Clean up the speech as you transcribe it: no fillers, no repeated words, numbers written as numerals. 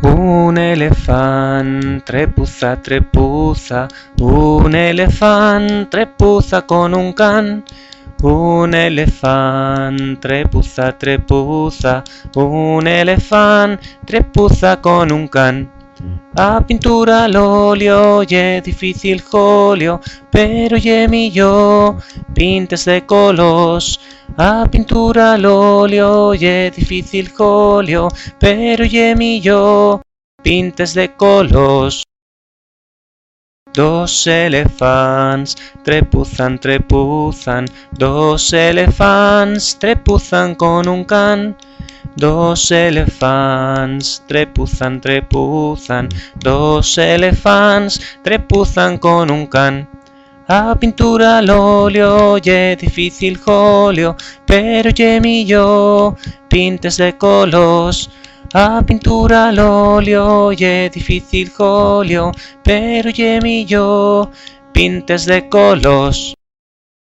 Un elefant trepuza, trepuza, un elefant trepuza con un can. Un elefant trepuza, trepuza, un elefant trepuza con un can. A pintura l'olio ye difícil jolio, però ye millor pintes de colors. A pintura l'olio ye difícil jolio, però ye millor pintes de colors. Dos elefants trepuzan, trepuzan, dos elefants trepuzan con un can. Dos elefants trepuzan, trepuzan, dos elefants trepuzan con un can. A pintura l'olio ye difícil jolio, però ye millor pintes de colors. A pintura l'olio ye difícil jolio, però ye millor pintes de colors.